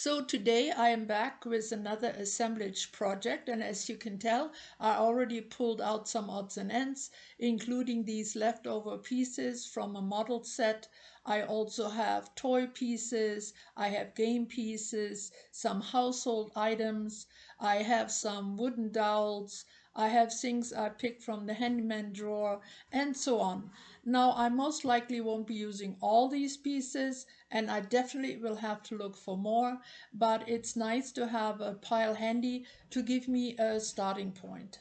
So today I am back with another assemblage project, and as you can tell, I already pulled out some odds and ends, including these leftover pieces from a model set. I also have toy pieces, I have game pieces, some household items, I have some wooden dowels, I have things I picked from the handyman drawer, and so on. Now, I most likely won't be using all these pieces, and I definitely will have to look for more, but it's nice to have a pile handy to give me a starting point.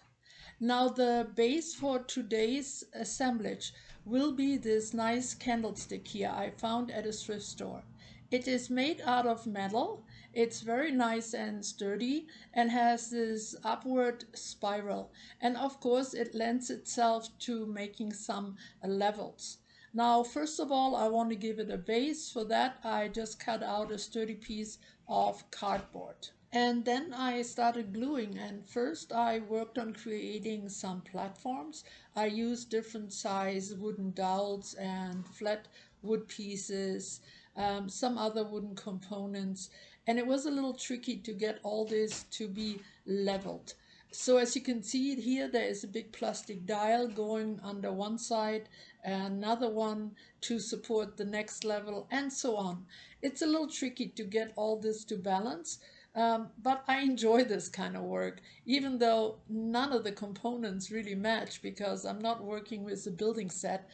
Now, the base for today's assemblage will be this nice candlestick here I found at a thrift store. It is made out of metal. It's very nice and sturdy and has this upward spiral. And of course, it lends itself to making some levels. Now, first of all, I want to give it a base. For that, I just cut out a sturdy piece of cardboard. And then I started gluing, and first I worked on creating some platforms. I used different size wooden dowels and flat wood pieces, some other wooden components, and it was a little tricky to get all this to be leveled. So as you can see here, there is a big plastic dial going under one side, another one to support the next level, and so on. It's a little tricky to get all this to balance. But I enjoy this kind of work, even though none of the components really match because I'm not working with a building set.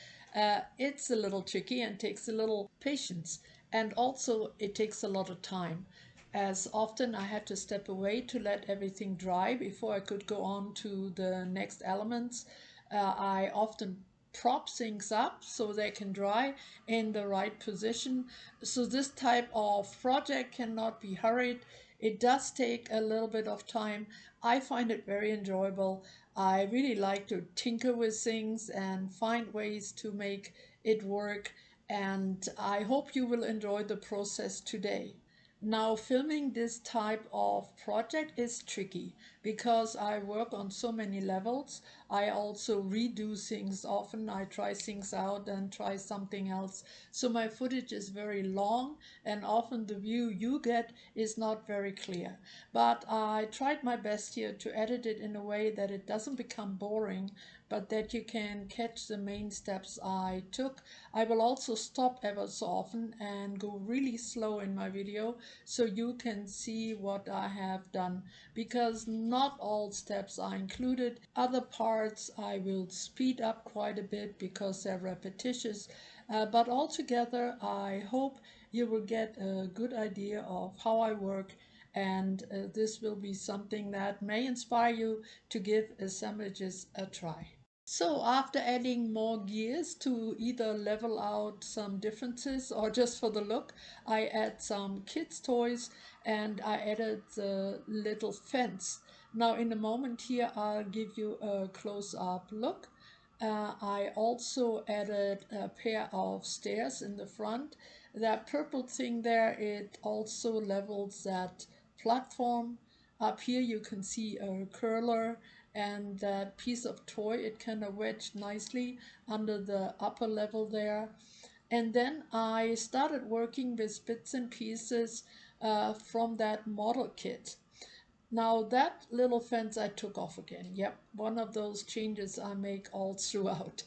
It's a little tricky and takes a little patience. And also it takes a lot of time, as often I had to step away to let everything dry before I could go on to the next elements. I often prop things up so they can dry in the right position. So this type of project cannot be hurried. It does take a little bit of time. I find it very enjoyable. I really like to tinker with things and find ways to make it work. And I hope you will enjoy the process today. Now, filming this type of project is tricky because I work on so many levels. I also redo things often. I try things out and try something else. So my footage is very long, and often the view you get is not very clear. But I tried my best here to edit it in a way that it doesn't become boring, but that you can catch the main steps I took. I will also stop ever so often and go really slow in my video so you can see what I have done, because not all steps are included. Other parts I will speed up quite a bit because they're repetitious, but altogether I hope you will get a good idea of how I work, and this will be something that may inspire you to give assemblages a try. So after adding more gears to either level out some differences or just for the look, I add some kids' toys and I added the little fence. Now in a moment here I'll give you a close-up look. I also added a pair of stairs in the front. That purple thing there, it also levels that platform. Up here you can see a curler and that piece of toy, it kind of wedged nicely under the upper level there. And then I started working with bits and pieces from that model kit. Now that little fence I took off again. Yep, one of those changes I make all throughout.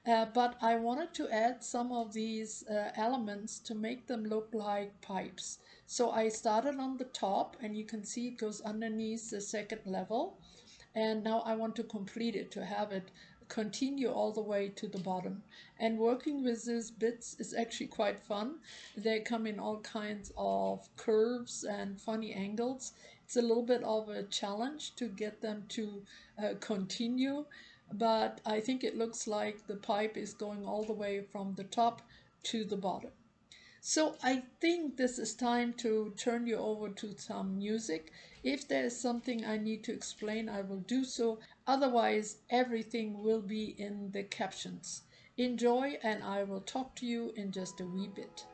But I wanted to add some of these elements to make them look like pipes. So I started on the top, and you can see it goes underneath the second level. And now I want to complete it, to have it continue all the way to the bottom. And working with these bits is actually quite fun. They come in all kinds of curves and funny angles. It's a little bit of a challenge to get them to continue, but I think it looks like the pipe is going all the way from the top to the bottom. So I think this is time to turn you over to some music. If there is something I need to explain, I will do so. Otherwise, everything will be in the captions. Enjoy, and I will talk to you in just a wee bit.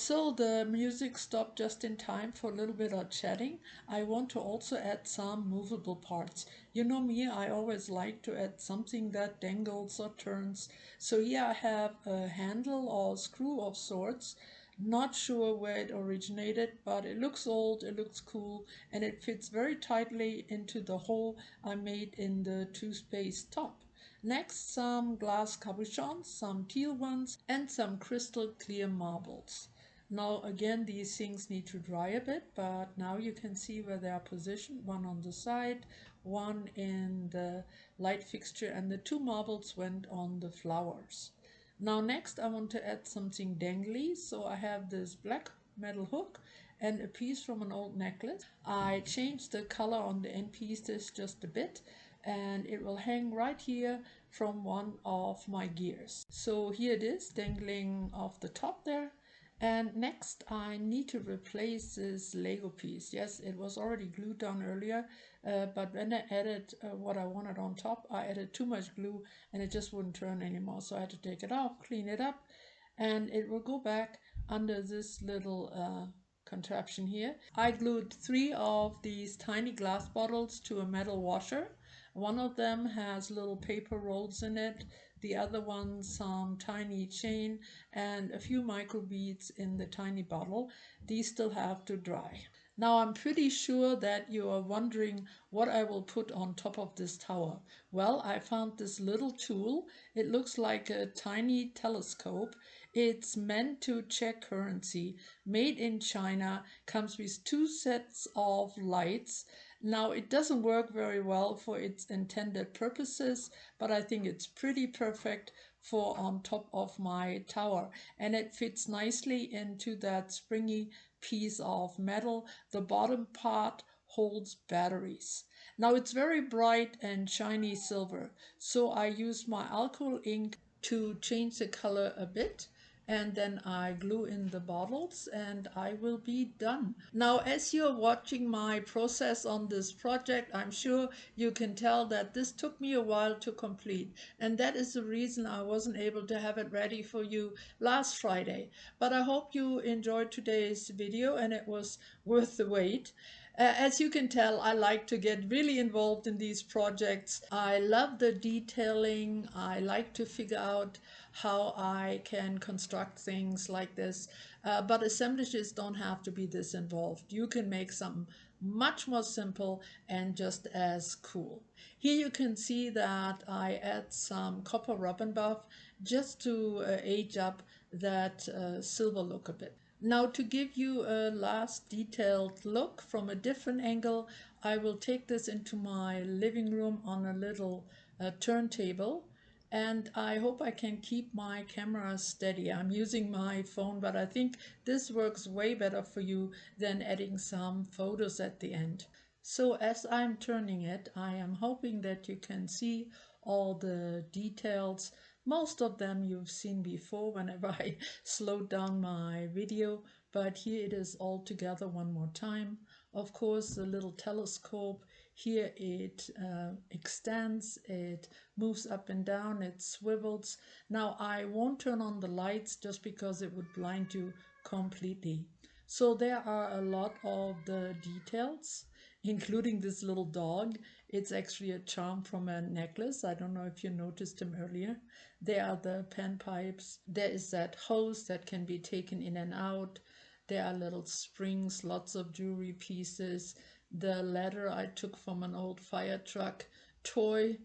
So the music stopped just in time for a little bit of chatting. I want to also add some movable parts. You know me, I always like to add something that dangles or turns. So here I have a handle or screw of sorts. Not sure where it originated, but it looks old, it looks cool, and it fits very tightly into the hole I made in the toothpaste top. Next, some glass cabochons, some teal ones, and some crystal clear marbles. Now again, these things need to dry a bit, but now you can see where they are positioned, one on the side, one in the light fixture, and the two marbles went on the flowers. Now next I want to add something dangly, so I have this black metal hook and a piece from an old necklace. I changed the color on the end pieces just a bit, and it will hang right here from one of my gears. So here it is dangling off the top there. And next I need to replace this Lego piece. Yes, it was already glued down earlier, but when I added what I wanted on top, I added too much glue and it just wouldn't turn anymore. So I had to take it off, clean it up, and it will go back under this little contraption here. I glued 3 of these tiny glass bottles to a metal washer. One of them has little paper rolls in it, the other one some tiny chain, and a few micro beads in the tiny bottle. These still have to dry. Now I'm pretty sure that you are wondering what I will put on top of this tower. Well, I found this little tool. It looks like a tiny telescope. It's meant to check currency. Made in China, comes with 2 sets of lights. Now it doesn't work very well for its intended purposes, but I think it's pretty perfect for on top of my tower, and it fits nicely into that springy piece of metal. The bottom part holds batteries. Now it's very bright and shiny silver, so I use my alcohol ink to change the color a bit, and then I glue in the bottles and I will be done. Now, as you're watching my process on this project, I'm sure you can tell that this took me a while to complete, and that is the reason I wasn't able to have it ready for you last Friday. But I hope you enjoyed today's video and it was worth the wait. As you can tell, I like to get really involved in these projects. I love the detailing. I like to figure out how I can construct things like this. But assemblages don't have to be this involved. You can make something much more simple and just as cool. Here you can see that I add some copper rub buff just to age up that silver look a bit. Now, to give you a last detailed look from a different angle, I will take this into my living room on a little turntable, and I hope I can keep my camera steady. I'm using my phone, but I think this works way better for you than adding some photos at the end. So as I'm turning it, I am hoping that you can see all the details. Most of them you've seen before whenever I slowed down my video, but here it is all together one more time. Of course, the little telescope, here it extends, it moves up and down, it swivels. Now I won't turn on the lights just because it would blind you completely. So there are a lot of the details, including this little dog. It's actually a charm from a necklace. I don't know if you noticed him earlier. There are the pen pipes. There is that hose that can be taken in and out. There are little springs, lots of jewelry pieces. The ladder I took from an old fire truck toy.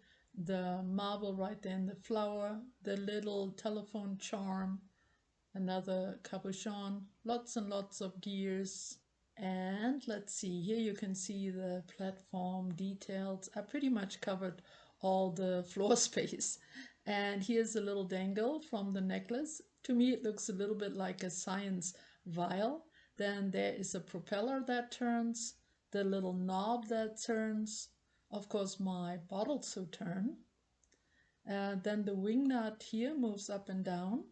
The marble right there in the flower. The little telephone charm. Another cabochon. Lots and lots of gears. And let's see, here you can see the platform details. I pretty much covered all the floor space. And here's a little dangle from the necklace. To me, it looks a little bit like a science vial. Then there is a propeller that turns, the little knob that turns. Of course, my bottles will turn. Then the wing nut here moves up and down.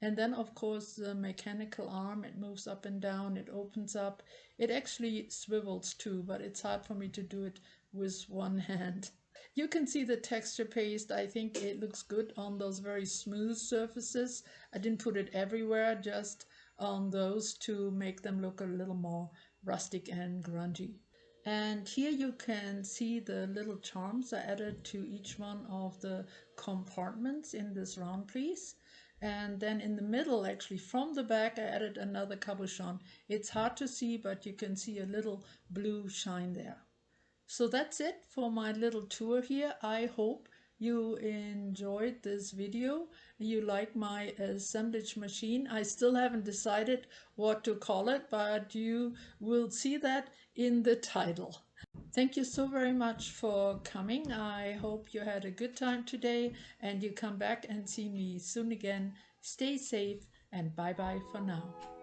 And then, of course, the mechanical arm, it moves up and down, it opens up. It actually swivels too, but it's hard for me to do it with one hand. You can see the texture paste. I think it looks good on those very smooth surfaces. I didn't put it everywhere, just on those to make them look a little more rustic and grungy. And here you can see the little charms I added to each one of the compartments in this round piece. And then in the middle, actually from the back, I added another cabochon. It's hard to see, but you can see a little blue shine there. So that's it for my little tour here. I hope you enjoyed this video. You like my assemblage machine. I still haven't decided what to call it, but you will see that in the title. Thank you so very much for coming. I hope you had a good time today and you come back and see me soon again. Stay safe and bye bye for now.